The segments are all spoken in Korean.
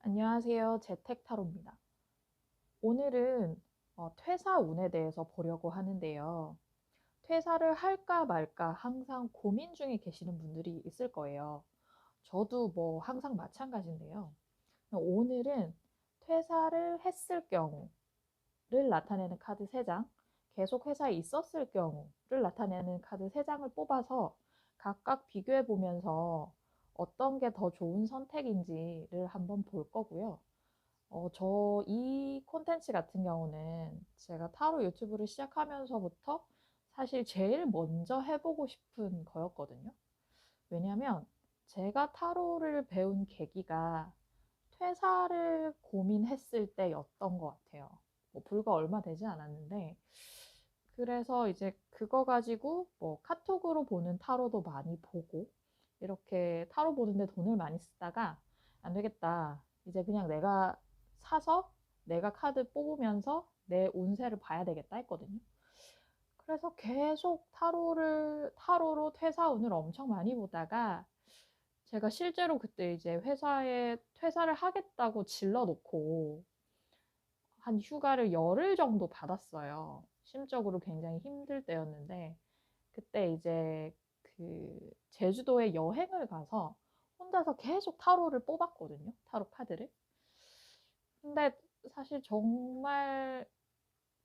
안녕하세요. 재택타로입니다. 오늘은 퇴사 운에 대해서 보려고 하는데요. 퇴사를 할까 말까 항상 고민 중에 계시는 분들이 있을 거예요. 저도 뭐 항상 마찬가지인데요. 오늘은 퇴사를 했을 경우를 나타내는 카드 3장, 계속 회사에 있었을 경우를 나타내는 카드 3장을 뽑아서 각각 비교해 보면서 어떤 게 더 좋은 선택인지를 한번 볼 거고요. 저 이 콘텐츠 같은 경우는 제가 타로 유튜브를 시작하면서부터 사실 제일 먼저 해보고 싶은 거였거든요. 왜냐면 제가 타로를 배운 계기가 퇴사를 고민했을 때였던 것 같아요. 뭐 불과 얼마 되지 않았는데, 그래서 이제 그거 가지고 뭐 카톡으로 보는 타로도 많이 보고, 이렇게 타로 보는데 돈을 많이 쓰다가 안 되겠다. 이제 그냥 내가 사서 내가 카드 뽑으면서 내 운세를 봐야 되겠다 했거든요. 그래서 계속 타로로 퇴사 운을 엄청 많이 보다가 제가 실제로 그때 이제 회사에 퇴사를 하겠다고 질러 놓고 한 휴가를 열흘 정도 받았어요. 심적으로 굉장히 힘들 때였는데 그때 이제 그 제주도에 여행을 가서 혼자서 계속 타로를 뽑았거든요. 타로 카드를. 근데 사실 정말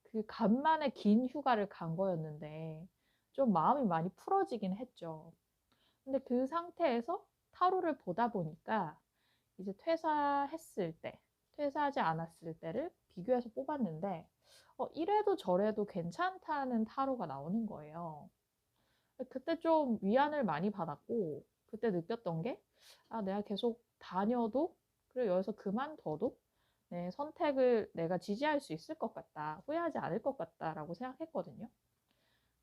그 간만에 긴 휴가를 간 거였는데 좀 마음이 많이 풀어지긴 했죠. 근데 그 상태에서 타로를 보다 보니까 이제 퇴사했을 때, 퇴사하지 않았을 때를 비교해서 뽑았는데 이래도 저래도 괜찮다는 타로가 나오는 거예요. 그때 좀 위안을 많이 받았고 그때 느꼈던 게 내가 계속 다녀도 그리고 여기서 그만둬도 내 선택을 내가 지지할 수 있을 것 같다. 후회하지 않을 것 같다라고 생각했거든요.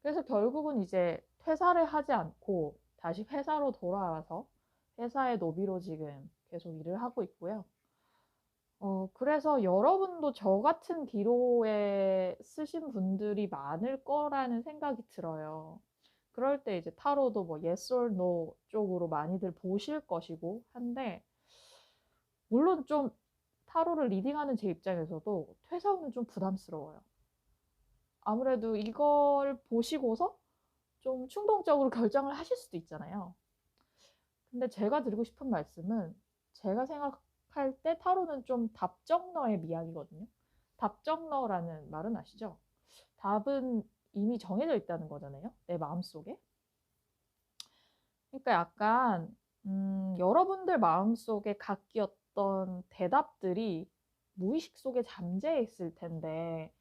그래서 결국은 이제 퇴사를 하지 않고 다시 회사로 돌아와서 회사의 노비로 지금 계속 일을 하고 있고요. 그래서 여러분도 저 같은 기로에 쓰신 분들이 많을 거라는 생각이 들어요. 그럴 때 이제 타로도 뭐 yes or no 쪽으로 많이들 보실 것이고 한데, 물론 좀 타로를 리딩하는 제 입장에서도 퇴사운은 좀 부담스러워요. 아무래도 이걸 보시고서 좀 충동적으로 결정을 하실 수도 있잖아요. 근데 제가 드리고 싶은 말씀은 제가 생각할 때 타로는 좀 답정너의 미학이거든요. 답정너라는 말은 아시죠? 답은 이미 정해져 있다는 거잖아요. 내 마음속에. 그러니까 약간 여러분들 마음속에 각기였던 대답들이 무의식 속에 잠재 있을 텐데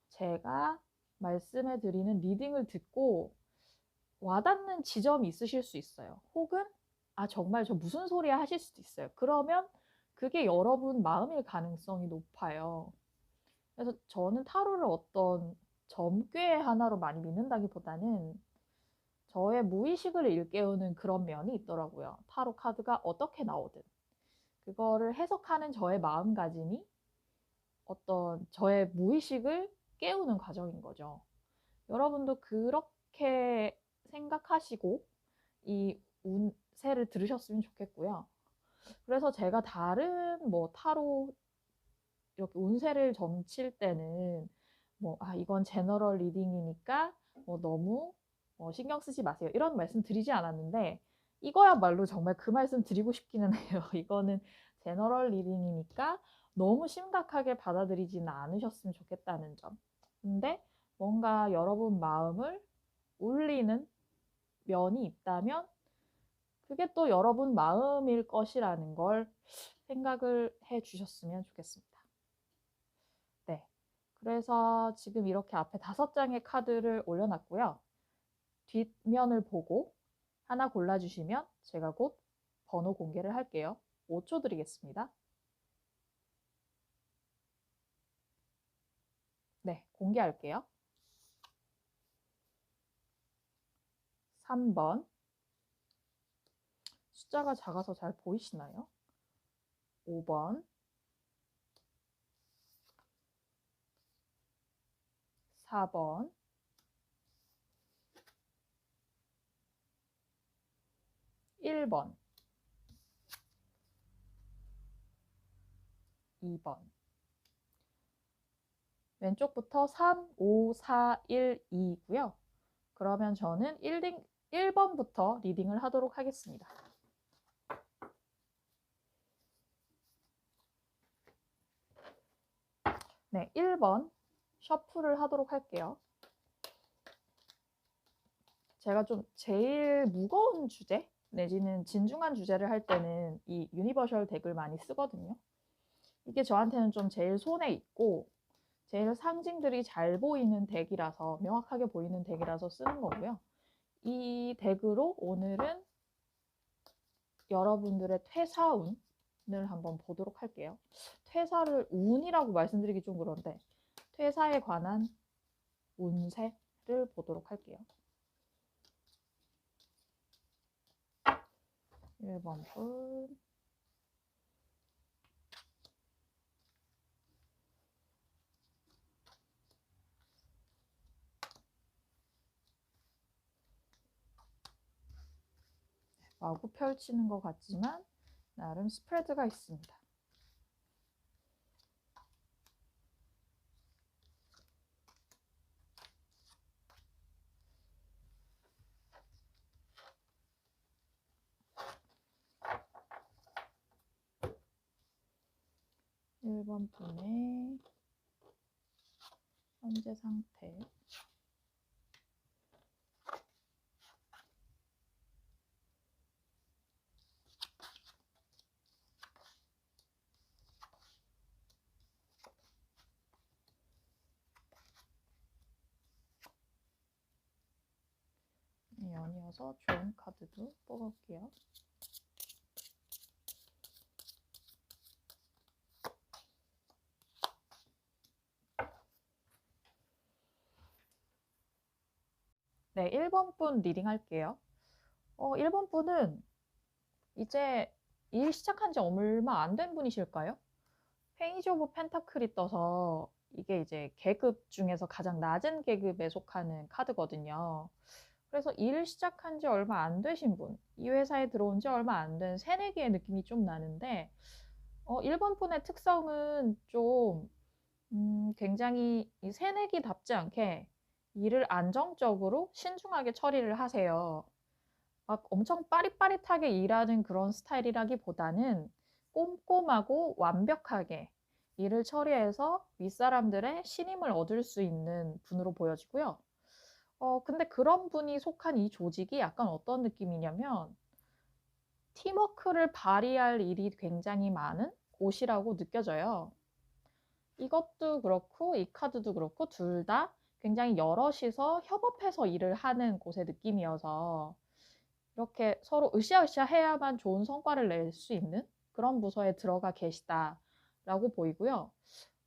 제가 말씀해 드리는 리딩을 듣고 와닿는 지점이 있으실 수 있어요. 혹은 정말 저 무슨 소리야 하실 수도 있어요. 그러면 그게 여러분 마음일 가능성이 높아요. 그래서 저는 타로를 어떤 점괘 하나로 많이 믿는다기보다는 저의 무의식을 일깨우는 그런 면이 있더라고요. 타로 카드가 어떻게 나오든. 그거를 해석하는 저의 마음가짐이 어떤 저의 무의식을 깨우는 과정인 거죠. 여러분도 그렇게 생각하시고 이 운세를 들으셨으면 좋겠고요. 그래서 제가 다른 뭐 타로 이렇게 운세를 점칠 때는 뭐 이건 제너럴 리딩이니까 뭐 너무 신경 쓰지 마세요. 이런 말씀 드리지 않았는데 이거야말로 정말 그 말씀 드리고 싶기는 해요. 이거는 제너럴 리딩이니까 너무 심각하게 받아들이지는 않으셨으면 좋겠다는 점. 근데 뭔가 여러분 마음을 울리는 면이 있다면 그게 또 여러분 마음일 것이라는 걸 생각을 해 주셨으면 좋겠습니다. 네. 그래서 지금 이렇게 앞에 5장의 카드를 올려놨고요. 뒷면을 보고 하나 골라주시면 제가 곧 번호 공개를 할게요. 5초 드리겠습니다. 네, 공개할게요. 3번. 숫자가 작아서 잘 보이시나요? 5번, 4번, 1번. 2번. 왼쪽부터 3, 5, 4, 1, 2고요. 그러면 저는 1번부터 리딩을 하도록 하겠습니다. 네, 1번 셔플을 하도록 할게요. 제가 좀 제일 무거운 주제 내지는 진중한 주제를 할 때는 이 유니버셜 덱을 많이 쓰거든요. 이게 저한테는 좀 제일 손에 있고 제일 상징들이 잘 보이는 덱이라서, 명확하게 보이는 덱이라서 쓰는 거고요. 이 덱으로 오늘은 여러분들의 퇴사운을 한번 보도록 할게요. 퇴사를 운이라고 말씀드리기 좀 그런데 퇴사에 관한 운세를 보도록 할게요. 1번 분. 마구 펼치는 것 같지만 나름 스프레드가 있습니다. 일 번 분의 현재 상태. 연이어서 좋은 카드도 뽑아볼게요. 네, 1번 분 리딩 할게요. 1번 분은 이제 일 시작한 지 얼마 안 된 분이실까요? 페이지 오브 펜타클이 떠서 이게 이제 계급 중에서 가장 낮은 계급에 속하는 카드거든요. 그래서 일 시작한 지 얼마 안 되신 분, 이 회사에 들어온 지 얼마 안 된 새내기의 느낌이 좀 나는데 1번 분의 특성은 좀 굉장히 이 새내기답지 않게 일을 안정적으로 신중하게 처리를 하세요. 막 엄청 빠릿빠릿하게 일하는 그런 스타일이라기보다는 꼼꼼하고 완벽하게 일을 처리해서 윗사람들의 신임을 얻을 수 있는 분으로 보여지고요. 근데 그런 분이 속한 이 조직이 약간 어떤 느낌이냐면 팀워크를 발휘할 일이 굉장히 많은 곳이라고 느껴져요. 이것도 그렇고 이 카드도 그렇고 둘 다 굉장히 여럿이서 협업해서 일을 하는 곳의 느낌이어서 이렇게 서로 으쌰으쌰 해야만 좋은 성과를 낼 수 있는 그런 부서에 들어가 계시다라고 보이고요.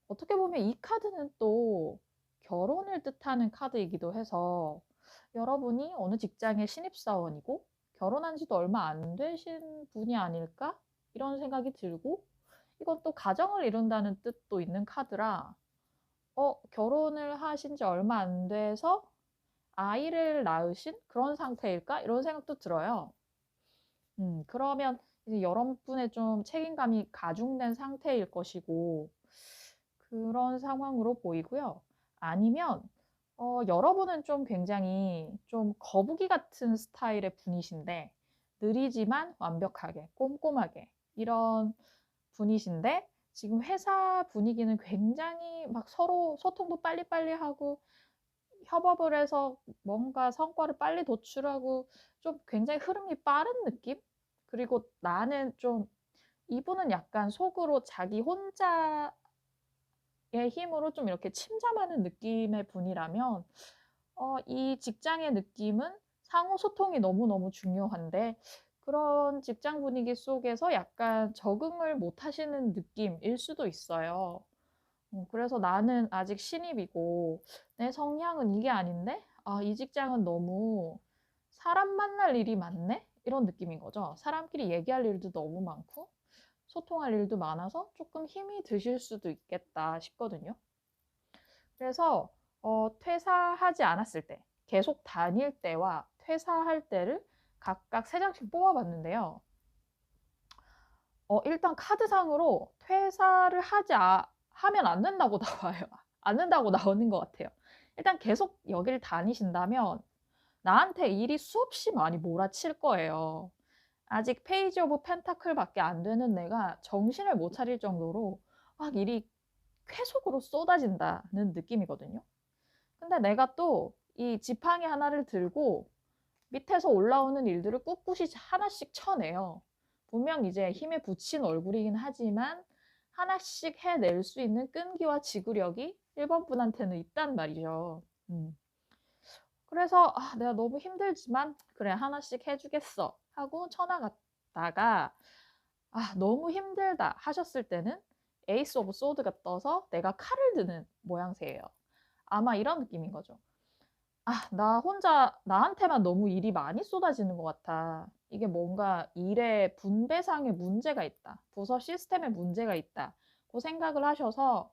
어떻게 보면 이 카드는 또 결혼을 뜻하는 카드이기도 해서 여러분이 어느 직장의 신입사원이고 결혼한 지도 얼마 안 되신 분이 아닐까? 이런 생각이 들고 이건 또 가정을 이룬다는 뜻도 있는 카드라 결혼을 하신 지 얼마 안 돼서 아이를 낳으신 그런 상태일까? 이런 생각도 들어요. 그러면 이제 여러분의 좀 책임감이 가중된 상태일 것이고, 그런 상황으로 보이고요. 아니면, 여러분은 좀 굉장히 좀 거북이 같은 스타일의 분이신데, 느리지만 완벽하게, 꼼꼼하게, 이런 분이신데, 지금 회사 분위기는 굉장히 막 서로 소통도 빨리빨리 하고, 협업을 해서 뭔가 성과를 빨리 도출하고 좀 굉장히 흐름이 빠른 느낌? 그리고 나는 좀 이분은 약간 속으로 자기 혼자의 힘으로 좀 이렇게 침잠하는 느낌의 분이라면 이 직장의 느낌은 상호 소통이 너무너무 중요한데 그런 직장 분위기 속에서 약간 적응을 못 하시는 느낌일 수도 있어요. 그래서 나는 아직 신입이고 내 성향은 이게 아닌데 이 직장은 너무 사람 만날 일이 많네? 이런 느낌인 거죠. 사람끼리 얘기할 일도 너무 많고 소통할 일도 많아서 조금 힘이 드실 수도 있겠다 싶거든요. 그래서 퇴사하지 않았을 때, 계속 다닐 때와 퇴사할 때를 각각 3장씩 뽑아봤는데요. 일단 카드상으로 퇴사를 하면 안 된다고 나와요. 안 된다고 나오는 것 같아요. 일단 계속 여기를 다니신다면 나한테 일이 수없이 많이 몰아칠 거예요. 아직 페이지 오브 펜타클밖에 안 되는 내가 정신을 못 차릴 정도로 막 일이 쾌속으로 쏟아진다는 느낌이거든요. 근데 내가 또 이 지팡이 하나를 들고 밑에서 올라오는 일들을 꿋꿋이 하나씩 쳐내요. 분명 이제 힘에 부친 얼굴이긴 하지만 하나씩 해낼 수 있는 끈기와 지구력이 1번 분한테는 있단 말이죠. 그래서 내가 너무 힘들지만 그래 하나씩 해주겠어 하고 쳐나갔다가 너무 힘들다 하셨을 때는 에이스 오브 소드가 떠서 내가 칼을 드는 모양새예요. 아마 이런 느낌인 거죠. 나 혼자 나한테만 너무 일이 많이 쏟아지는 것 같아. 이게 뭔가 일의 분배상에 문제가 있다. 부서 시스템에 문제가 있다. 그 생각을 하셔서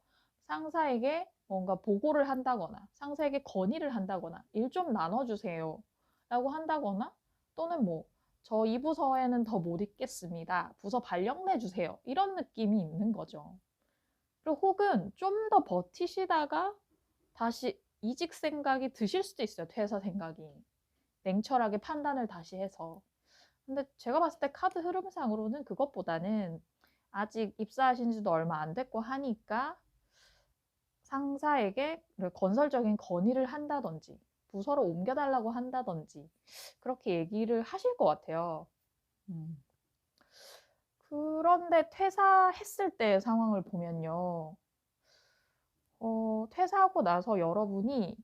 상사에게 뭔가 보고를 한다거나 상사에게 건의를 한다거나 일 좀 나눠주세요 라고 한다거나 또는 뭐 저 이 부서에는 더 못 있겠습니다. 부서 발령 내주세요. 이런 느낌이 있는 거죠. 그리고 혹은 좀 더 버티시다가 다시 이직 생각이 드실 수도 있어요. 퇴사 생각이. 냉철하게 판단을 다시 해서. 근데 제가 봤을 때 카드 흐름상으로는 그것보다는 아직 입사하신 지도 얼마 안 됐고 하니까 상사에게 건설적인 건의를 한다든지 부서로 옮겨달라고 한다든지 그렇게 얘기를 하실 것 같아요. 그런데 퇴사했을 때 상황을 보면요. 퇴사하고 나서 여러분이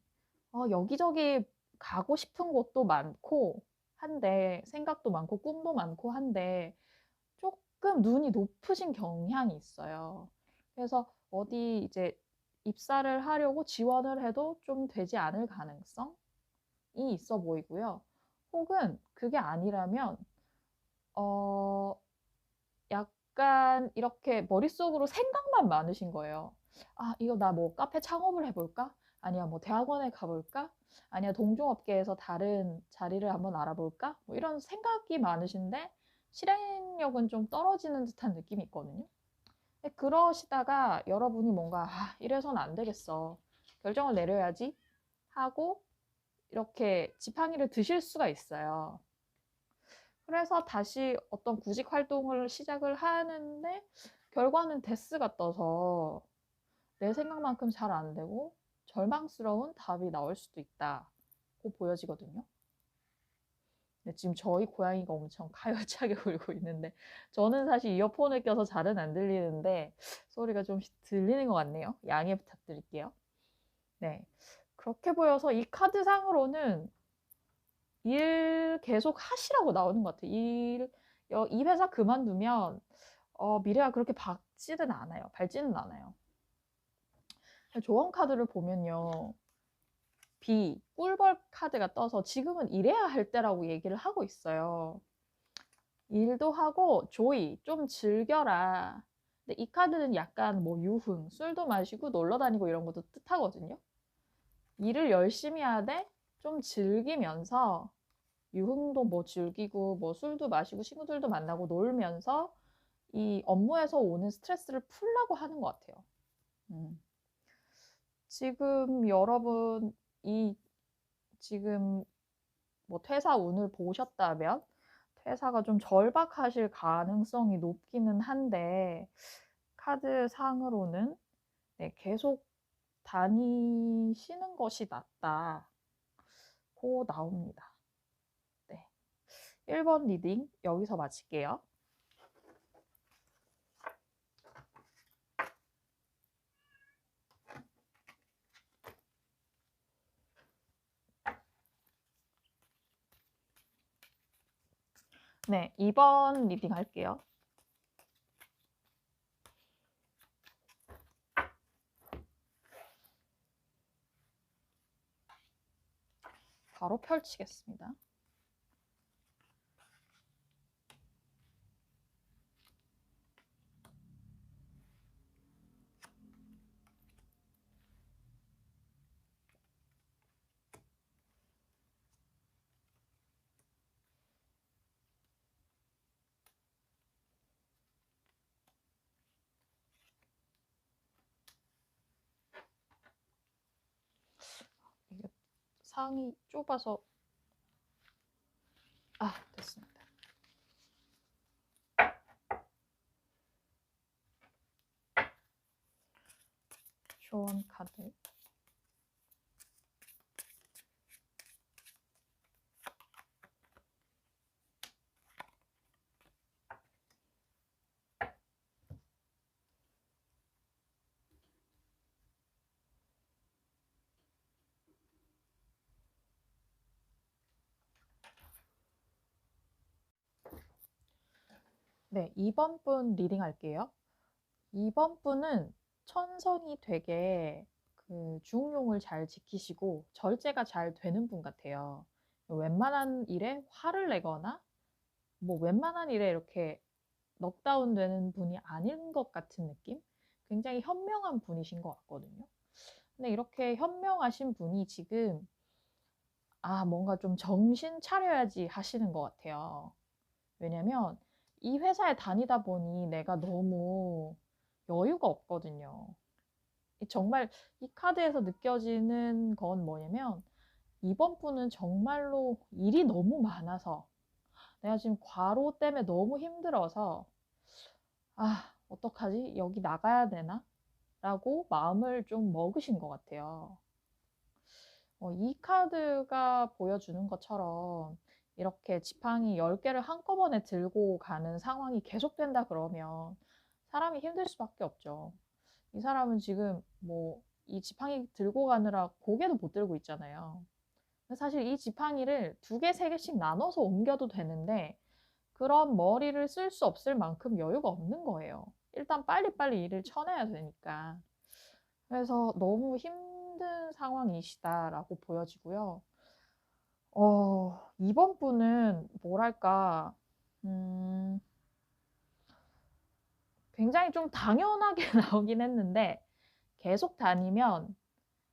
여기저기 가고 싶은 곳도 많고 한데 생각도 많고 꿈도 많고 한데 조금 눈이 높으신 경향이 있어요. 그래서 어디 이제 입사를 하려고 지원을 해도 좀 되지 않을 가능성이 있어 보이고요. 혹은 그게 아니라면 어 약간 이렇게 머릿속으로 생각만 많으신 거예요. 이거 나 뭐 카페 창업을 해볼까? 아니야, 뭐 대학원에 가볼까? 아니야, 동종업계에서 다른 자리를 한번 알아볼까? 뭐 이런 생각이 많으신데 실행력은 좀 떨어지는 듯한 느낌이 있거든요. 그러시다가 여러분이 뭔가 이래서는 안 되겠어. 결정을 내려야지 하고 이렇게 지팡이를 드실 수가 있어요. 그래서 다시 어떤 구직 활동을 시작을 하는데 결과는 데스가 떠서 내 생각만큼 잘 안 되고 절망스러운 답이 나올 수도 있다고 보여지거든요. 근데 지금 저희 고양이가 엄청 가열차게 울고 있는데 저는 사실 이어폰을 껴서 잘은 안 들리는데 소리가 좀 들리는 것 같네요. 양해 부탁드릴게요. 네, 그렇게 보여서 이 카드상으로는 일 계속 하시라고 나오는 것 같아요. 이 회사 그만두면 미래가 그렇게 밝지는 않아요. 조언 카드를 보면요. 꿀벌 카드가 떠서 지금은 일해야 할 때라고 얘기를 하고 있어요. 일도 하고 좀 즐겨라. 근데 이 카드는 약간 뭐 유흥, 술도 마시고 놀러 다니고 이런 것도 뜻하거든요. 일을 열심히 하되 좀 즐기면서 유흥도 뭐 즐기고 뭐 술도 마시고 친구들도 만나고 놀면서 이 업무에서 오는 스트레스를 풀려고 하는 것 같아요. 지금 여러분이 지금 뭐 퇴사 운을 보셨다면 퇴사가 좀 절박하실 가능성이 높기는 한데 카드 상으로는 계속 다니시는 것이 낫다고 나옵니다. 네. 1번 리딩 여기서 마칠게요. 네, 2번 리딩 할게요. 바로 펼치겠습니다. 상이 좁아서 됐습니다. 조언 카드. 네, 2번 분 리딩 할게요. 2번 분은 천성이 되게 중용을 잘 지키시고 절제가 잘 되는 분 같아요. 웬만한 일에 화를 내거나 뭐 웬만한 일에 이렇게 넉다운 되는 분이 아닌 것 같은 느낌? 굉장히 현명한 분이신 것 같거든요. 근데 이렇게 현명하신 분이 지금 뭔가 좀 정신 차려야지 하시는 것 같아요. 왜냐면 이 회사에 다니다 보니 내가 너무 여유가 없거든요. 정말 이 카드에서 느껴지는 건 뭐냐면 이번 분은 정말로 일이 너무 많아서 내가 지금 과로 때문에 너무 힘들어서 어떡하지? 여기 나가야 되나? 라고 마음을 좀 먹으신 것 같아요. 이 카드가 보여주는 것처럼 이렇게 지팡이 10개를 한꺼번에 들고 가는 상황이 계속된다 그러면 사람이 힘들 수밖에 없죠. 이 사람은 지금 뭐 이 지팡이 들고 가느라 고개도 못 들고 있잖아요. 사실 이 지팡이를 2개, 3개씩 나눠서 옮겨도 되는데 그런 머리를 쓸 수 없을 만큼 여유가 없는 거예요. 일단 빨리빨리 일을 쳐내야 되니까. 그래서 너무 힘든 상황이시다라고 보여지고요. 이번 분은 뭐랄까, 굉장히 좀 당연하게 나오긴 했는데, 계속 다니면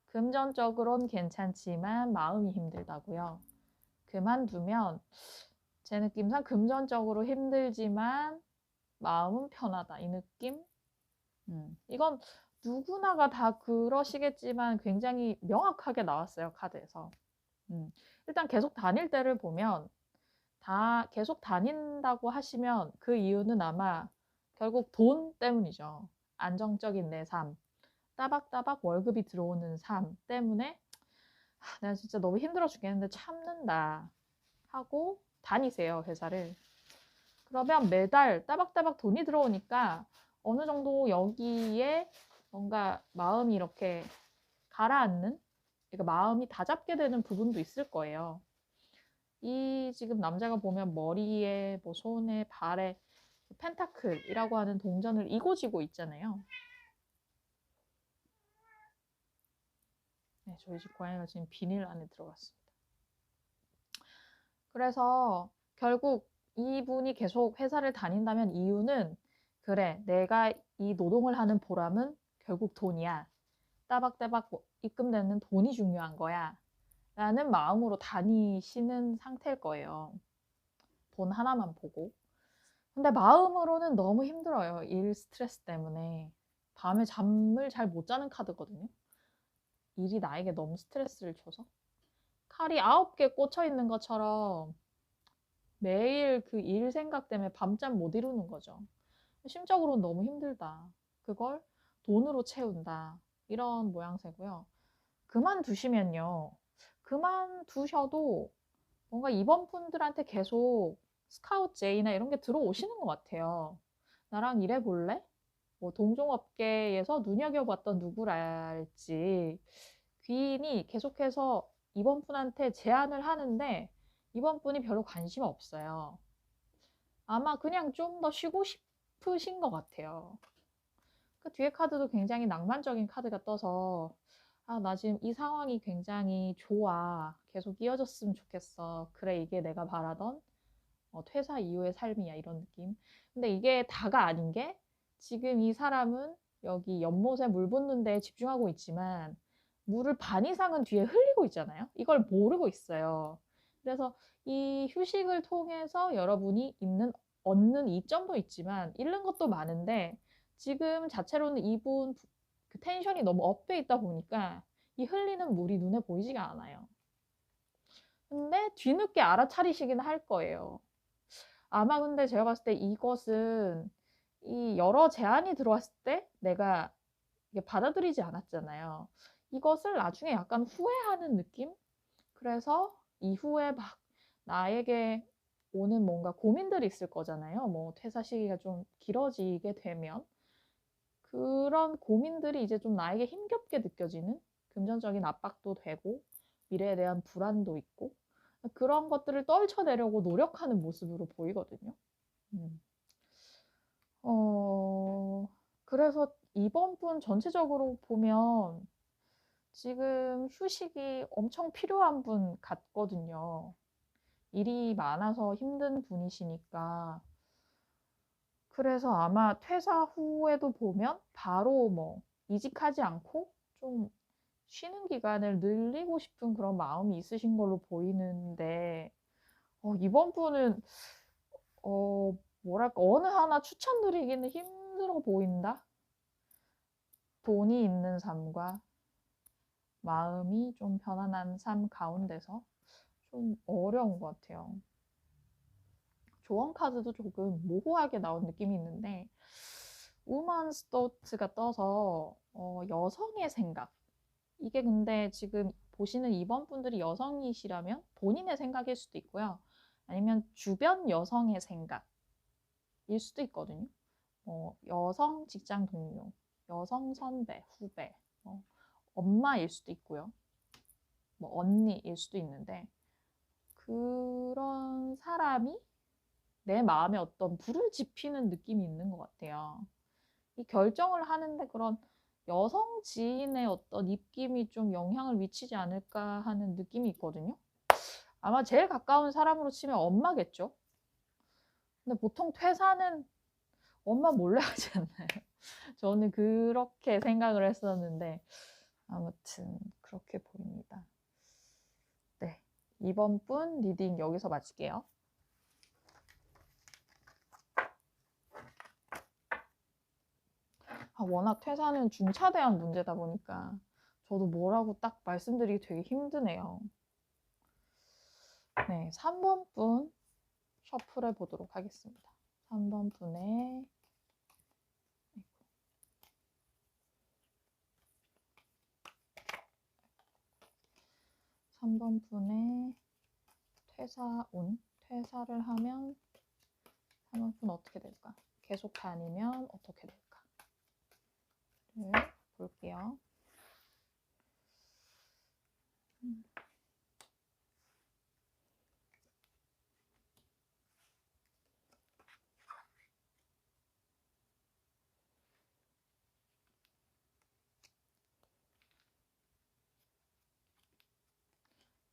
금전적으로는 괜찮지만 마음이 힘들다고요. 그만두면 제 느낌상 금전적으로 힘들지만 마음은 편하다. 이 느낌? 이건 누구나가 다 그러시겠지만 굉장히 명확하게 나왔어요, 카드에서. 일단 계속 다닐 때를 보면 다 계속 다닌다고 하시면 그 이유는 아마 결국 돈 때문이죠. 안정적인 내 삶, 따박따박 월급이 들어오는 삶 때문에 내가 진짜 너무 힘들어 죽겠는데 참는다 하고 다니세요, 회사를. 그러면 매달 따박따박 돈이 들어오니까 어느 정도 여기에 뭔가 마음이 이렇게 가라앉는, 그러니까 마음이 다잡게 되는 부분도 있을 거예요. 이 지금 남자가 보면 머리에, 뭐 손에, 발에 펜타클이라고 하는 동전을 이고 지고 있잖아요. 네, 저희 집 고양이가 지금 비닐 안에 들어갔습니다. 그래서 결국 이분이 계속 회사를 다닌다면 이유는 그래, 내가 이 노동을 하는 보람은 결국 돈이야. 따박따박 입금되는 돈이 중요한 거야. 라는 마음으로 다니시는 상태일 거예요. 돈 하나만 보고. 근데 마음으로는 너무 힘들어요. 일 스트레스 때문에. 밤에 잠을 잘 못 자는 카드거든요. 일이 나에게 너무 스트레스를 줘서. 칼이 9개 꽂혀 있는 것처럼 매일 그 일 생각 때문에 밤잠 못 이루는 거죠. 심적으로는 너무 힘들다. 그걸 돈으로 채운다. 이런 모양새고요. 그만두시면요. 그만두셔도 뭔가 이번 분들한테 계속 스카우트 제이나 이런 게 들어오시는 것 같아요. 나랑 일해볼래? 뭐 동종업계에서 눈여겨봤던 누구랄지 귀인이 계속해서 이번 분한테 제안을 하는데 이번 분이 별로 관심 없어요. 아마 그냥 좀 더 쉬고 싶으신 것 같아요. 그 뒤에 카드도 굉장히 낭만적인 카드가 떠서 나 지금 이 상황이 굉장히 좋아. 계속 이어졌으면 좋겠어. 그래, 이게 내가 바라던 퇴사 이후의 삶이야. 이런 느낌. 근데 이게 다가 아닌 게 지금 이 사람은 여기 연못에 물 붓는 데에 집중하고 있지만 물을 반 이상은 뒤에 흘리고 있잖아요. 이걸 모르고 있어요. 그래서 이 휴식을 통해서 여러분이 얻는 이점도 있지만 잃는 것도 많은데 지금 자체로는 이분 그 텐션이 너무 업돼 있다 보니까 이 흘리는 물이 눈에 보이지가 않아요. 근데 뒤늦게 알아차리시긴 할 거예요. 아마 근데 제가 봤을 때 이것은 이 여러 제안이 들어왔을 때 내가 이게 받아들이지 않았잖아요. 이것을 나중에 약간 후회하는 느낌? 그래서 이후에 막 나에게 오는 뭔가 고민들이 있을 거잖아요. 뭐 퇴사 시기가 좀 길어지게 되면 그런 고민들이 이제 좀 나에게 힘겹게 느껴지는 금전적인 압박도 되고 미래에 대한 불안도 있고 그런 것들을 떨쳐내려고 노력하는 모습으로 보이거든요. 음. 어, 그래서 이번 분 전체적으로 보면 지금 휴식이 엄청 필요한 분 같거든요. 일이 많아서 힘든 분이시니까. 그래서 아마 퇴사 후에도 보면 바로 뭐 이직하지 않고 좀 쉬는 기간을 늘리고 싶은 그런 마음이 있으신 걸로 보이는데, 이번 분은, 뭐랄까, 어느 하나 추천드리기는 힘들어 보인다? 돈이 있는 삶과 마음이 좀 편안한 삶 가운데서 좀 어려운 것 같아요. 조언 카드도 조금 모호하게 나온 느낌이 있는데, 우먼스 토트가 떠서, 여성의 생각. 이게 근데 지금 보시는 이번 분들이 여성이시라면 본인의 생각일 수도 있고요. 아니면 주변 여성의 생각일 수도 있거든요. 여성 직장 동료, 여성 선배, 후배, 엄마일 수도 있고요. 뭐 언니일 수도 있는데 그런 사람이 내 마음에 어떤 불을 지피는 느낌이 있는 것 같아요. 이 결정을 하는데 그런 여성 지인의 어떤 입김이 좀 영향을 미치지 않을까 하는 느낌이 있거든요. 아마 제일 가까운 사람으로 치면 엄마겠죠. 근데 보통 퇴사는 엄마 몰래 하지 않나요? 저는 그렇게 생각을 했었는데 아무튼 그렇게 보입니다. 네, 이번 분 리딩 여기서 마칠게요. 워낙 퇴사는 중차대한 문제다 보니까 저도 뭐라고 딱 말씀드리기 되게 힘드네요. 네, 3번 분 셔플해 보도록 하겠습니다. 3번 분의 3번 분의 퇴사운, 퇴사를 하면 3번 분 어떻게 될까? 계속 다니면 어떻게 될까? 를 볼게요.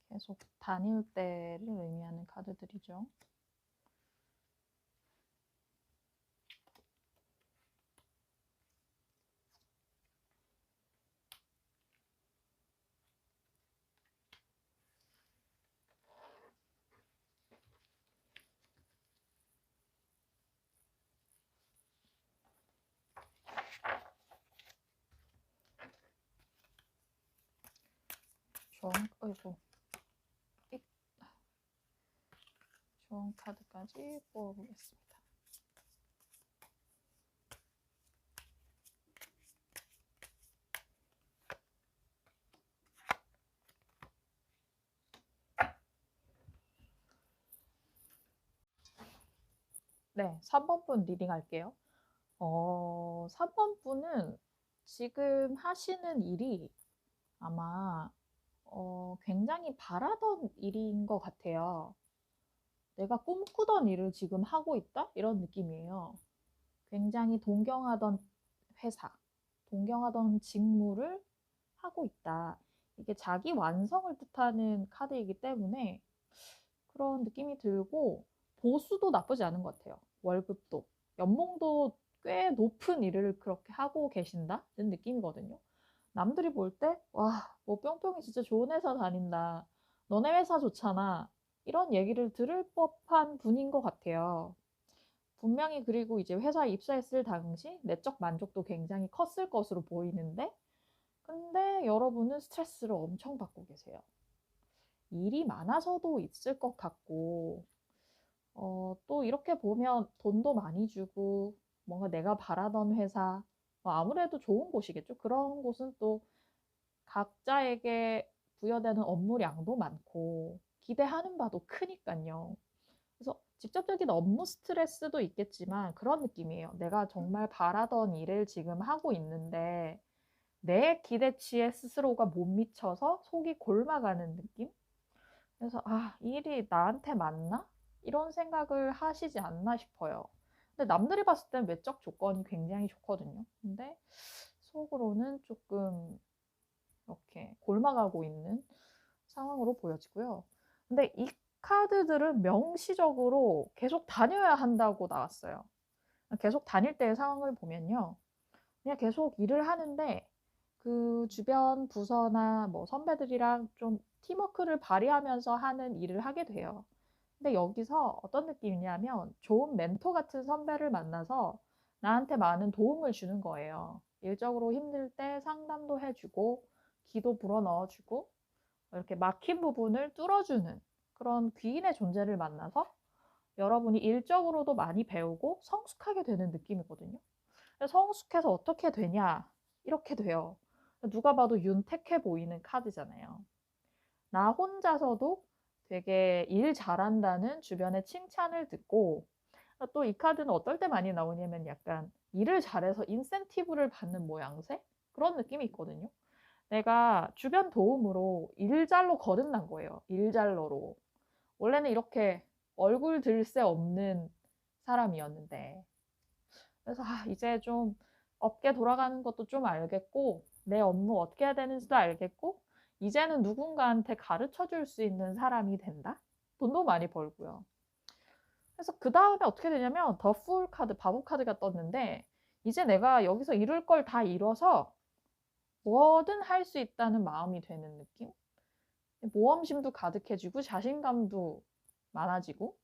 계속 다닐 때를 의미하는 카드들이죠. 좋은 카드까지 뽑아보겠습니다. 네, 3번 분 리딩 할게요. 3번 분은 지금 하시는 일이 아마 굉장히 바라던 일인 것 같아요. 내가 꿈꾸던 일을 지금 하고 있다? 이런 느낌이에요. 굉장히 동경하던 회사, 동경하던 직무를 하고 있다. 이게 자기 완성을 뜻하는 카드이기 때문에 그런 느낌이 들고 보수도 나쁘지 않은 것 같아요. 월급도. 연봉도 꽤 높은 일을 그렇게 하고 계신다는 느낌이거든요. 남들이 볼 때, 와, 뭐 뿅뿅이 진짜 좋은 회사 다닌다. 너네 회사 좋잖아. 이런 얘기를 들을 법한 분인 것 같아요. 분명히 그리고 이제 회사에 입사했을 당시 내적 만족도 굉장히 컸을 것으로 보이는데, 근데 여러분은 스트레스를 엄청 받고 계세요. 일이 많아서도 있을 것 같고, 또 이렇게 보면 돈도 많이 주고, 뭔가 내가 바라던 회사, 뭐 아무래도 좋은 곳이겠죠. 그런 곳은 또 각자에게 부여되는 업무량도 많고, 기대하는 바도 크니까요. 그래서 직접적인 업무 스트레스도 있겠지만 그런 느낌이에요. 내가 정말 바라던 일을 지금 하고 있는데 내 기대치에 스스로가 못 미쳐서 속이 골마가는 느낌? 그래서 아, 이 일이 나한테 맞나? 이런 생각을 하시지 않나 싶어요. 근데 남들이 봤을 땐 외적 조건이 굉장히 좋거든요. 근데 속으로는 조금 이렇게 골마가고 있는 상황으로 보여지고요. 근데 이 카드들은 명시적으로 계속 다녀야 한다고 나왔어요. 계속 다닐 때의 상황을 보면요. 그냥 계속 일을 하는데 그 주변 부서나 뭐 선배들이랑 좀 팀워크를 발휘하면서 하는 일을 하게 돼요. 근데 여기서 어떤 느낌이냐면 좋은 멘토 같은 선배를 만나서 나한테 많은 도움을 주는 거예요. 일적으로 힘들 때 상담도 해주고 기도 불어넣어주고 이렇게 막힌 부분을 뚫어주는 그런 귀인의 존재를 만나서 여러분이 일적으로도 많이 배우고 성숙하게 되는 느낌이거든요. 성숙해서 어떻게 되냐? 이렇게 돼요. 누가 봐도 윤택해 보이는 카드잖아요. 나 혼자서도 되게 일 잘한다는 주변의 칭찬을 듣고 또 이 카드는 어떨 때 많이 나오냐면 약간 일을 잘해서 인센티브를 받는 모양새? 그런 느낌이 있거든요. 내가 주변 도움으로 일잘로 거듭난 거예요. 일잘러로. 원래는 이렇게 얼굴 들 새 없는 사람이었는데. 그래서 이제 좀 업계 돌아가는 것도 좀 알겠고, 내 업무 어떻게 해야 되는지도 알겠고, 이제는 누군가한테 가르쳐 줄 수 있는 사람이 된다? 돈도 많이 벌고요. 그래서 그 다음에 어떻게 되냐면, 더 풀 카드, 바보 카드가 떴는데, 이제 내가 여기서 이룰 걸 다 이뤄서 뭐든 할 수 있다는 마음이 되는 느낌? 모험심도 가득해지고 자신감도 많아지고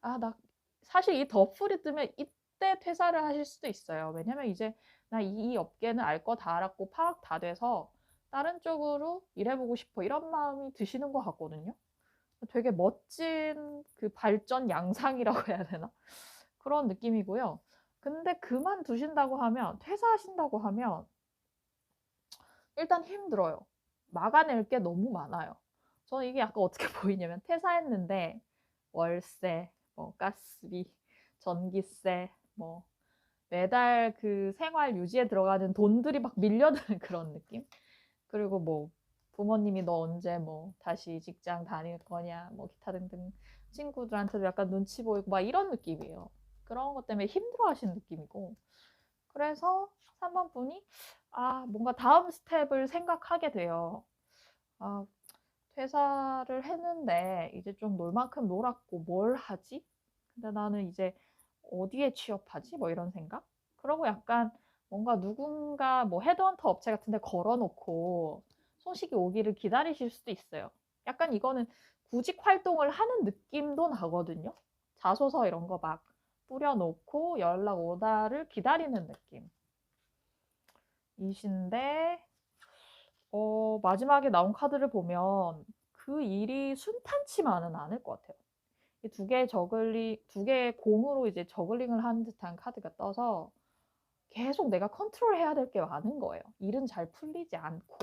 나 사실 이 더풀이 뜨면 이때 퇴사를 하실 수도 있어요. 왜냐면 이제 나 이 업계는 알 거 다 알았고 파악 다 돼서 다른 쪽으로 일해보고 싶어 이런 마음이 드시는 것 같거든요. 되게 멋진 그 발전 양상이라고 해야 되나? 그런 느낌이고요. 근데 그만두신다고 하면 퇴사하신다고 하면 일단 힘들어요. 막아낼 게 너무 많아요. 저는 이게 약간 어떻게 보이냐면 퇴사했는데 월세, 뭐 가스비, 전기세, 뭐 매달 그 생활 유지에 들어가는 돈들이 막 밀려드는 그런 느낌? 그리고 뭐 부모님이 너 언제 뭐 다시 직장 다닐 거냐, 뭐 기타 등등 친구들한테도 약간 눈치 보이고 막 이런 느낌이에요. 그런 것 때문에 힘들어 하시는 느낌이고. 그래서 3번 분이 뭔가 다음 스텝을 생각하게 돼요. 아, 퇴사를 했는데 이제 좀 놀 만큼 놀았고 뭘 하지? 근데 나는 이제 어디에 취업하지? 뭐 이런 생각? 그러고 약간 뭔가 누군가 뭐 헤드헌터 업체 같은 데 걸어놓고 소식이 오기를 기다리실 수도 있어요. 약간 이거는 구직 활동을 하는 느낌도 나거든요. 자소서 이런 거 막 뿌려놓고 연락 오다를 기다리는 느낌. 이신데 마지막에 나온 카드를 보면 그 일이 순탄치만은 않을 것 같아요. 두 개의 공으로 이제 저글링을 하는 듯한 카드가 떠서 계속 내가 컨트롤 해야 될 게 많은 거예요. 일은 잘 풀리지 않고.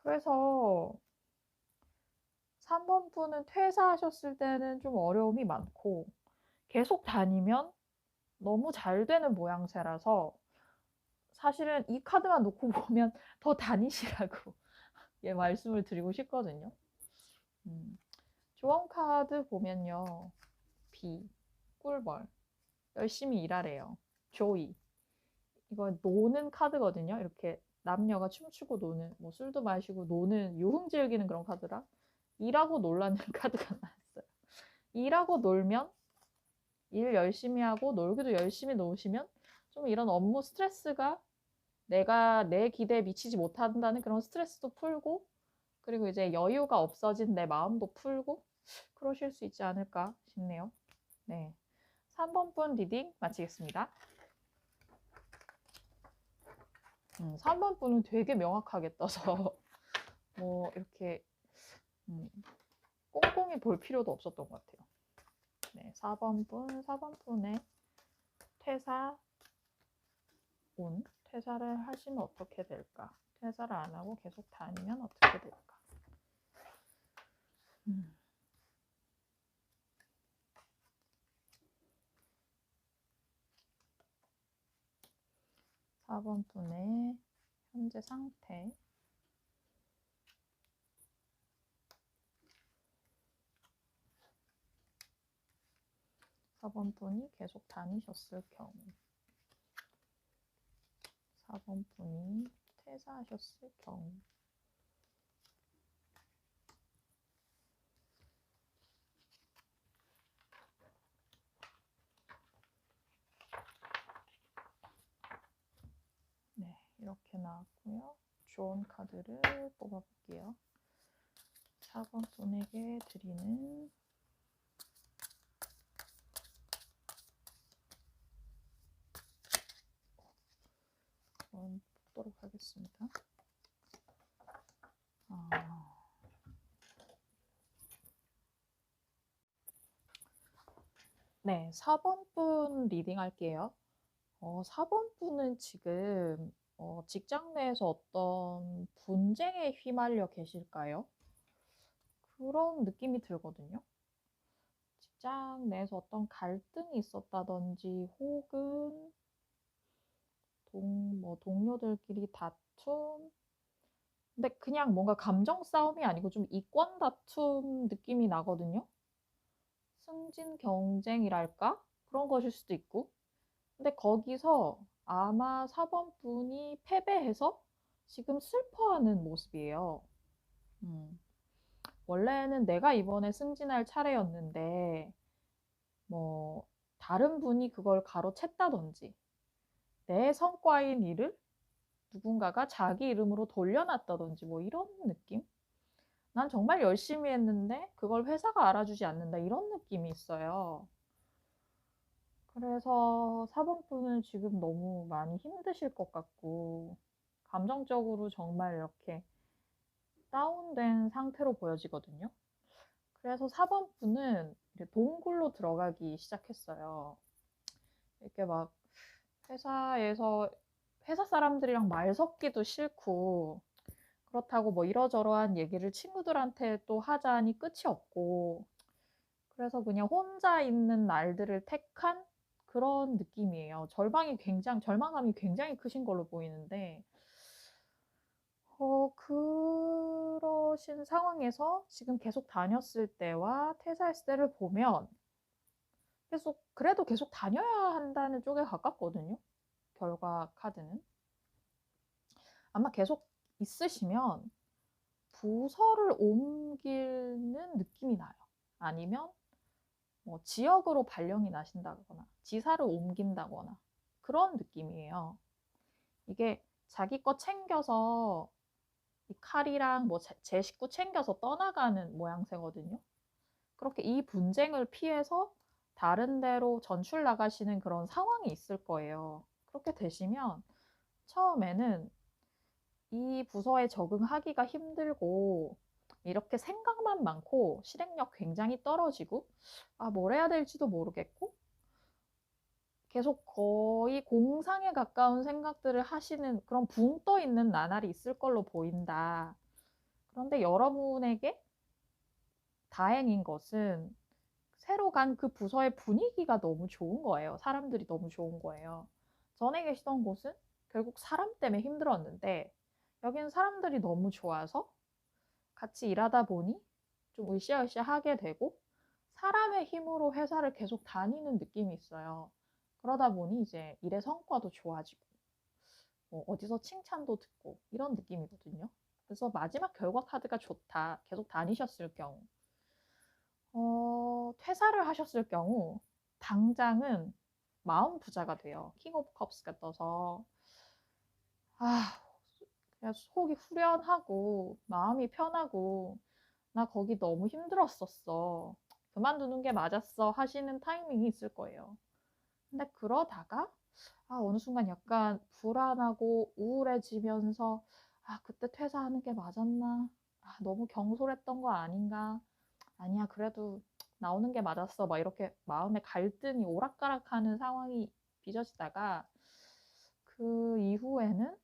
그래서 3번 분은 퇴사하셨을 때는 좀 어려움이 많고 계속 다니면 너무 잘 되는 모양새라서 사실은 이 카드만 놓고 보면 더 다니시라고 예, 말씀을 드리고 싶거든요. 조언 카드 보면요. B, 꿀벌. 열심히 일하래요. 조이. 이거 노는 카드거든요. 이렇게 남녀가 춤추고 노는, 뭐 술도 마시고 노는, 유흥 즐기는 그런 카드라. 일하고 놀라는 카드가 나왔어요. 일하고 놀면, 일 열심히 하고 놀기도 열심히 노시면 좀 이런 업무 스트레스가 내가 내 기대에 미치지 못한다는 그런 스트레스도 풀고 그리고 이제 여유가 없어진 내 마음도 풀고 그러실 수 있지 않을까 싶네요. 네. 3번 분 리딩 마치겠습니다. 3번 분은 되게 명확하게 떠서 뭐 이렇게 꼼꼼히 볼 필요도 없었던 것 같아요. 네, 4번분의 퇴사 운. 퇴사를 하시면 어떻게 될까? 퇴사를 안 하고 계속 다니면 어떻게 될까? 4번분의 현재 상태. 4번분이 계속 다니셨을 경우. 4번분이 퇴사하셨을 경우. 네, 이렇게 나왔고요. 좋은 카드를 뽑아볼게요. 4번 분에게 드리는 건 뽑도록 하겠습니다. 네, 4번 분 리딩 할게요. 4번 분은 지금 직장 내에서 어떤 분쟁에 휘말려 계실까요? 그런 느낌이 들거든요. 직장 내에서 어떤 갈등이 있었다든지 혹은 동료들끼리 다툼. 근데 그냥 뭔가 감정 싸움이 아니고 좀 이권 다툼 느낌이 나거든요. 승진 경쟁이랄까? 그런 것일 수도 있고. 근데 거기서 아마 4번 분이 패배해서 지금 슬퍼하는 모습이에요. 원래는 내가 이번에 승진할 차례였는데, 다른 분이 그걸 가로챘다든지, 내 성과인 일을 누군가가 자기 이름으로 돌려놨다든지, 이런 느낌? 난 정말 열심히 했는데, 그걸 회사가 알아주지 않는다, 이런 느낌이 있어요. 그래서 4번 분은 지금 너무 많이 힘드실 것 같고, 감정적으로 정말 이렇게 다운된 상태로 보여지거든요. 그래서 4번 분은 동굴로 들어가기 시작했어요. 이렇게 막 회사에서 회사 사람들이랑 말 섞기도 싫고, 그렇다고 이러저러한 얘기를 친구들한테 또 하자니 끝이 없고, 그래서 그냥 혼자 있는 날들을 택한 그런 느낌이에요. 절망감이 굉장히 크신 걸로 보이는데, 그러신 상황에서 지금 계속 다녔을 때와 퇴사했을 때를 보면 그래도 계속 다녀야 한다는 쪽에 가깝거든요. 결과 카드는. 아마 계속 있으시면 부서를 옮기는 느낌이 나요. 아니면 지역으로 발령이 나신다거나 지사를 옮긴다거나 그런 느낌이에요. 이게 자기 거 챙겨서 이 칼이랑 제 식구 챙겨서 떠나가는 모양새거든요. 그렇게 이 분쟁을 피해서 다른 데로 전출 나가시는 그런 상황이 있을 거예요. 그렇게 되시면 처음에는 이 부서에 적응하기가 힘들고 이렇게 생각만 많고 실행력 굉장히 떨어지고 뭘 해야 될지도 모르겠고 계속 거의 공상에 가까운 생각들을 하시는 그런 붕 떠 있는 나날이 있을 걸로 보인다. 그런데 여러분에게 다행인 것은 새로 간 그 부서의 분위기가 너무 좋은 거예요. 사람들이 너무 좋은 거예요. 전에 계시던 곳은 결국 사람 때문에 힘들었는데 여기는 사람들이 너무 좋아서 같이 일하다 보니 좀 으쌰으쌰 하게 되고 사람의 힘으로 회사를 계속 다니는 느낌이 있어요. 그러다 보니 이제 일의 성과도 좋아지고 어디서 칭찬도 듣고 이런 느낌이거든요. 그래서 마지막 결과 카드가 좋다. 계속 다니셨을 경우. 퇴사를 하셨을 경우 당장은 마음 부자가 돼요. 킹 오브 컵스가 떠서 그냥 속이 후련하고 마음이 편하고 나 거기 너무 힘들었었어. 그만두는 게 맞았어 하시는 타이밍이 있을 거예요. 근데 그러다가 어느 순간 약간 불안하고 우울해지면서 그때 퇴사하는 게 맞았나? 너무 경솔했던 거 아닌가? 아니야, 그래도 나오는 게 맞았어. 막 이렇게 마음의 갈등이 오락가락하는 상황이 빚어지다가 그 이후에는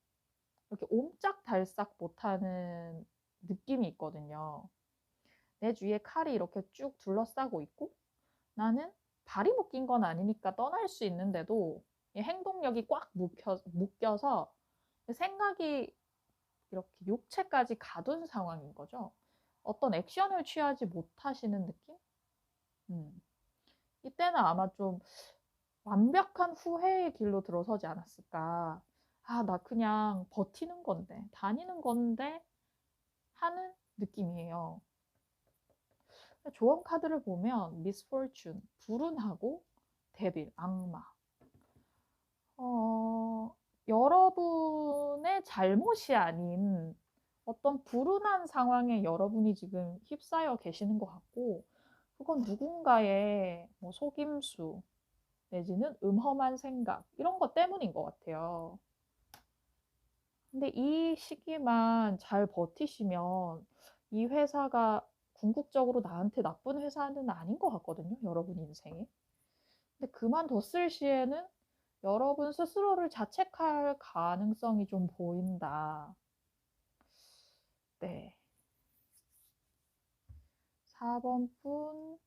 이렇게 옴짝달싹 못하는 느낌이 있거든요. 내 주위에 칼이 이렇게 쭉 둘러싸고 있고 나는 발이 묶인 건 아니니까 떠날 수 있는데도 이 행동력이 꽉 묶여서 생각이 이렇게 욕체까지 가둔 상황인 거죠. 어떤 액션을 취하지 못하시는 느낌? 음. 이때는 아마 좀 완벽한 후회의 길로 들어서지 않았을까. 나 그냥 버티는 건데, 다니는 건데 하는 느낌이에요. 조언 카드를 보면 미스포춘, 불운하고 데빌, 악마. 여러분의 잘못이 아닌 어떤 불운한 상황에 여러분이 지금 휩싸여 계시는 것 같고, 그건 누군가의 뭐 속임수, 내지는 음험한 생각, 이런 것 때문인 것 같아요. 근데 이 시기만 잘 버티시면 이 회사가 궁극적으로 나한테 나쁜 회사는 아닌 것 같거든요. 여러분 인생에. 근데 그만뒀을 시에는 여러분 스스로를 자책할 가능성이 좀 보인다. 네. 4번 분이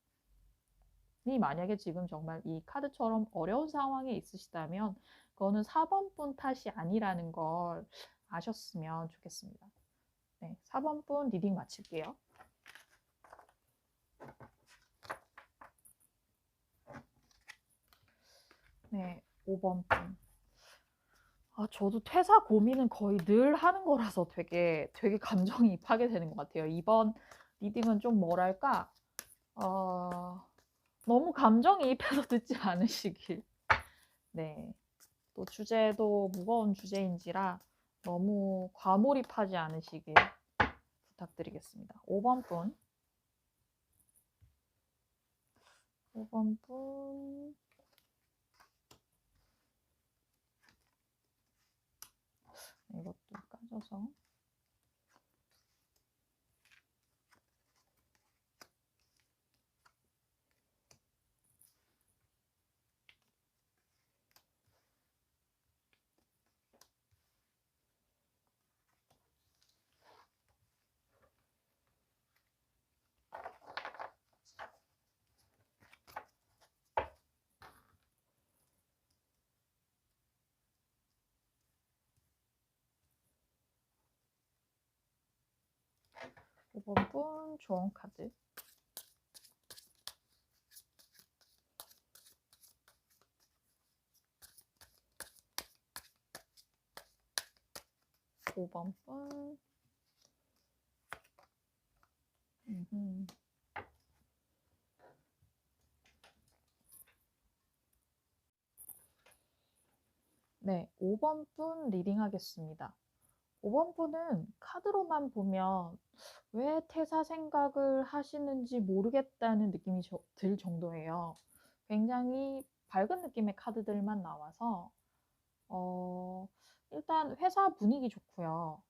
만약에 지금 정말 이 카드처럼 어려운 상황에 있으시다면 그거는 4번 분 탓이 아니라는 걸 아셨으면 좋겠습니다. 네, 4번 분 리딩 마칠게요. 네, 5번 분. 저도 퇴사 고민은 거의 늘 하는 거라서 되게 감정이입하게 되는 것 같아요. 이번 리딩은 좀 뭐랄까, 너무 감정이입해서 듣지 않으시길. 네. 또 주제도 무거운 주제인지라 너무 과몰입하지 않으시길 부탁드리겠습니다. 5번 분. 5번 분. 이것도 까져서. 5번 분 조언 카드. 5번 분. 네, 5번 분 리딩 하겠습니다. 5번 분은 카드로만 보면 왜 퇴사 생각을 하시는지 모르겠다는 느낌이 들 정도예요. 굉장히 밝은 느낌의 카드들만 나와서 일단 회사 분위기 좋고요.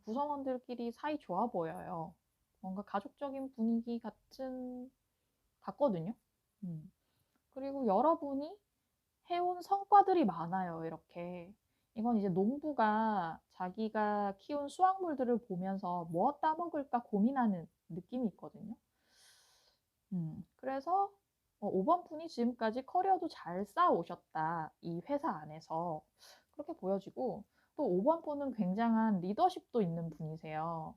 구성원들끼리 사이 좋아 보여요. 뭔가 가족적인 분위기 같거든요. 그리고 여러분이 해온 성과들이 많아요, 이렇게. 이건 이제 농부가 자기가 키운 수확물들을 보면서 뭐 따먹을까 고민하는 느낌이 있거든요. 그래서 5번 분이 지금까지 커리어도 잘 쌓아오셨다. 이 회사 안에서. 그렇게 보여지고, 또 5번 분은 굉장한 리더십도 있는 분이세요.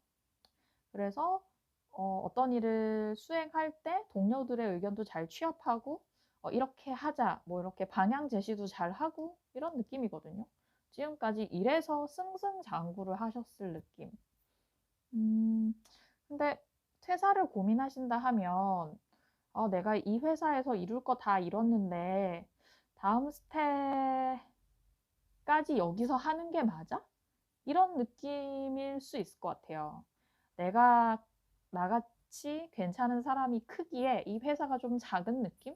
그래서 어떤 일을 수행할 때 동료들의 의견도 잘 취합하고 이렇게 하자, 뭐 이렇게 방향 제시도 잘 하고 이런 느낌이거든요. 지금까지 일에서 승승장구를 하셨을 느낌. 근데 퇴사를 고민하신다 하면 내가 이 회사에서 이룰 거 다 이뤘는데 다음 스텝까지 여기서 하는 게 맞아? 이런 느낌일 수 있을 것 같아요. 내가 나같이 괜찮은 사람이 크기에 이 회사가 좀 작은 느낌?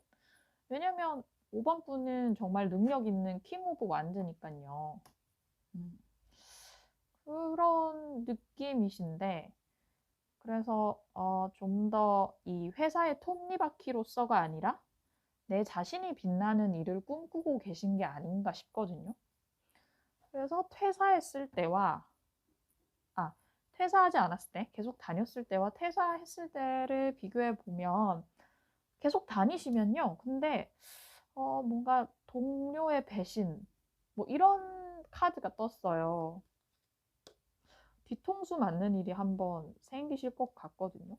왜냐면 5번 분은 정말 능력 있는 킹 오브 완드니까요. 그런 느낌이신데 그래서 좀 더 이 회사의 톱니바퀴로서가 아니라 내 자신이 빛나는 일을 꿈꾸고 계신 게 아닌가 싶거든요. 그래서 퇴사했을 때와 퇴사하지 않았을 때, 계속 다녔을 때와 퇴사했을 때를 비교해 보면 계속 다니시면요. 근데 뭔가 동료의 배신 뭐 이런 카드가 떴어요. 뒤통수 맞는 일이 한번 생기실 것 같거든요.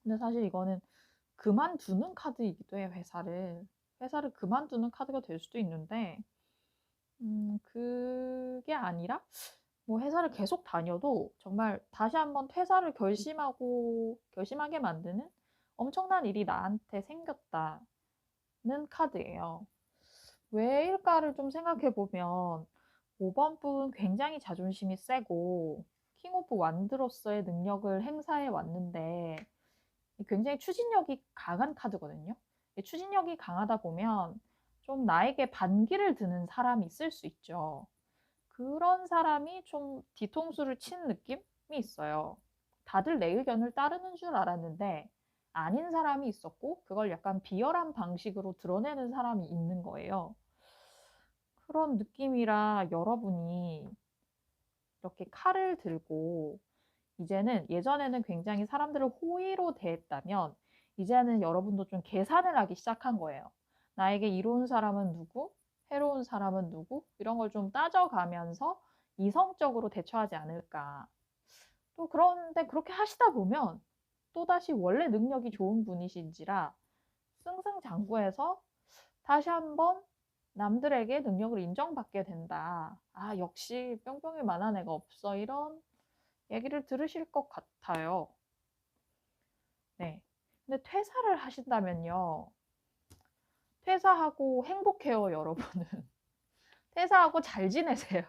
근데 사실 이거는 그만두는 카드이기도 해요, 회사를. 회사를 그만두는 카드가 될 수도 있는데, 그게 아니라, 뭐 회사를 계속 다녀도 정말 다시 한번 퇴사를 결심하게 만드는 엄청난 일이 나한테 생겼다는 카드예요. 왜일까를 좀 생각해 보면, 5번 분 굉장히 자존심이 세고, 킹 오브 완드로서의 능력을 행사해 왔는데, 굉장히 추진력이 강한 카드거든요. 추진력이 강하다 보면 좀 나에게 반기를 드는 사람이 있을 수 있죠. 그런 사람이 좀 뒤통수를 친 느낌이 있어요. 다들 내 의견을 따르는 줄 알았는데 아닌 사람이 있었고 그걸 약간 비열한 방식으로 드러내는 사람이 있는 거예요. 그런 느낌이라 여러분이 이렇게 칼을 들고 이제는 예전에는 굉장히 사람들을 호의로 대했다면 이제는 여러분도 좀 계산을 하기 시작한 거예요. 나에게 이로운 사람은 누구? 해로운 사람은 누구? 이런 걸 좀 따져가면서 이성적으로 대처하지 않을까. 또 그런데 그렇게 하시다 보면 또다시 원래 능력이 좋은 분이신지라 승승장구해서 다시 한번 남들에게 능력을 인정받게 된다. 아, 역시 뿅뿅이 만한 애가 없어. 이런 얘기를 들으실 것 같아요. 네. 근데 퇴사를 하신다면요. 퇴사하고 행복해요, 여러분은. 퇴사하고 잘 지내세요.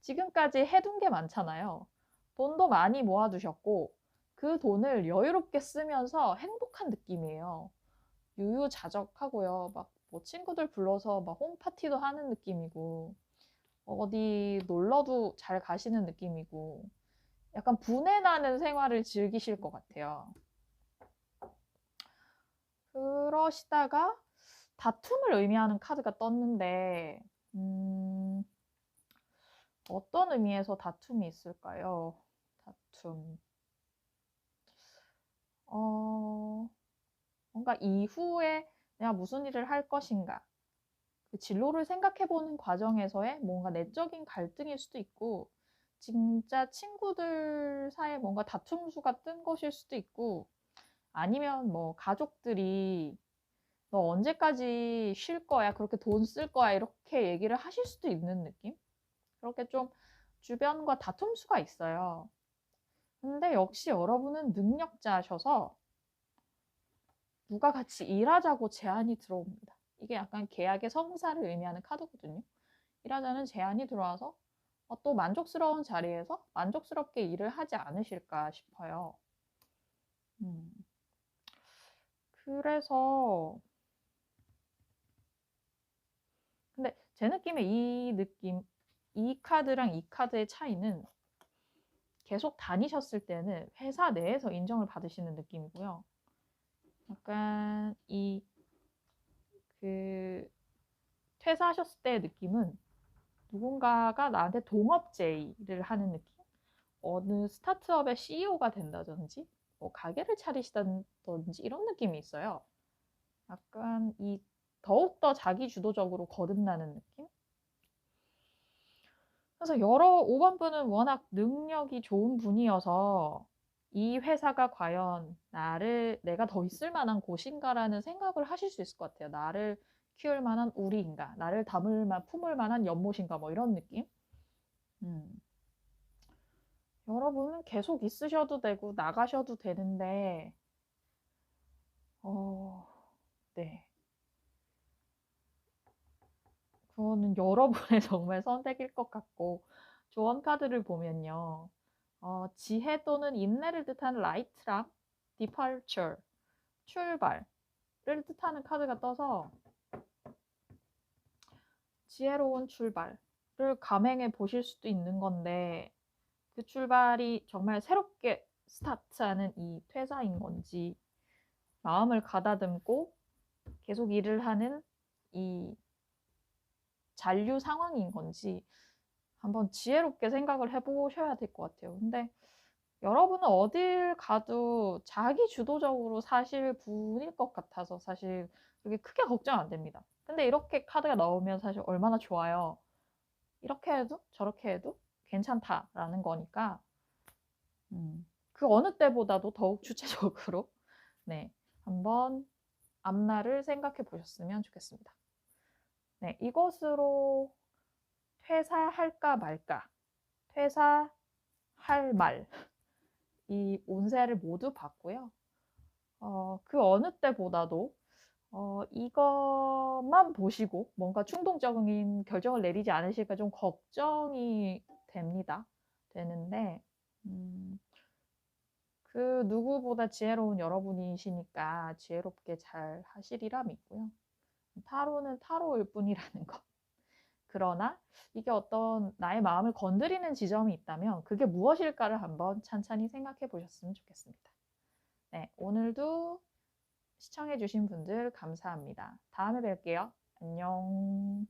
지금까지 해둔 게 많잖아요. 돈도 많이 모아두셨고, 그 돈을 여유롭게 쓰면서 행복한 느낌이에요. 유유자적하고요. 막 뭐 친구들 불러서 막 홈파티도 하는 느낌이고, 어디 놀러도 잘 가시는 느낌이고, 약간 분해 나는 생활을 즐기실 것 같아요. 그러시다가 다툼을 의미하는 카드가 떴는데, 어떤 의미에서 다툼이 있을까요? 다툼. 뭔가 이후에 내가 무슨 일을 할 것인가. 그 진로를 생각해보는 과정에서의 뭔가 내적인 갈등일 수도 있고, 진짜 친구들 사이에 뭔가 다툼수가 뜬 것일 수도 있고, 아니면 뭐 가족들이 너 언제까지 쉴 거야? 그렇게 돈 쓸 거야? 이렇게 얘기를 하실 수도 있는 느낌? 그렇게 좀 주변과 다툼수가 있어요. 근데 역시 여러분은 능력자셔서 누가 같이 일하자고 제안이 들어옵니다. 이게 약간 계약의 성사를 의미하는 카드거든요. 일하자는 제안이 들어와서 또 만족스러운 자리에서 만족스럽게 일을 하지 않으실까 싶어요. 그래서 근데 제 느낌에 이 카드랑 이 카드의 차이는 계속 다니셨을 때는 회사 내에서 인정을 받으시는 느낌이고요. 약간 퇴사하셨을 때의 느낌은 누군가가 나한테 동업 제의를 하는 느낌? 어느 스타트업의 CEO가 된다든지, 뭐 가게를 차리시다든지 이런 느낌이 있어요. 약간 더욱더 자기 주도적으로 거듭나는 느낌? 그래서 5번 분은 워낙 능력이 좋은 분이어서 이 회사가 과연 내가 더 있을 만한 곳인가라는 생각을 하실 수 있을 것 같아요. 나를 키울 만한 우리인가, 나를 품을 만한 연못인가, 뭐 이런 느낌? 음. 여러분은 계속 있으셔도 되고 나가셔도 되는데, 네. 그거는 여러분의 정말 선택일 것 같고, 조언 카드를 보면요. 지혜 또는 인내를 뜻하는 라이트랑 departure, 출발을 뜻하는 카드가 떠서 지혜로운 출발을 감행해 보실 수도 있는 건데 그 출발이 정말 새롭게 스타트하는 이 퇴사인 건지, 마음을 가다듬고 계속 일을 하는 이 잔류 상황인 건지 한번 지혜롭게 생각을 해보셔야 될 것 같아요. 근데 여러분은 어딜 가도 자기 주도적으로 사실 분일 것 같아서 사실 그렇게 크게 걱정 안 됩니다. 근데 이렇게 카드가 나오면 사실 얼마나 좋아요. 이렇게 해도 저렇게 해도 괜찮다라는 거니까 그 어느 때보다도 더욱 주체적으로 네, 한번 앞날을 생각해 보셨으면 좋겠습니다. 네, 이것으로 퇴사할까 말까, 퇴사할 말, 이 운세를 모두 봤고요. 그 어느 때보다도 이것만 보시고 뭔가 충동적인 결정을 내리지 않으실까 좀 걱정이 됩니다. 되는데, 그 누구보다 지혜로운 여러분이시니까 지혜롭게 잘 하시리라 믿고요. 타로는 타로일 뿐이라는 것. 그러나 이게 어떤 나의 마음을 건드리는 지점이 있다면 그게 무엇일까를 한번 찬찬히 생각해 보셨으면 좋겠습니다. 네, 오늘도 시청해 주신 분들 감사합니다. 다음에 뵐게요. 안녕.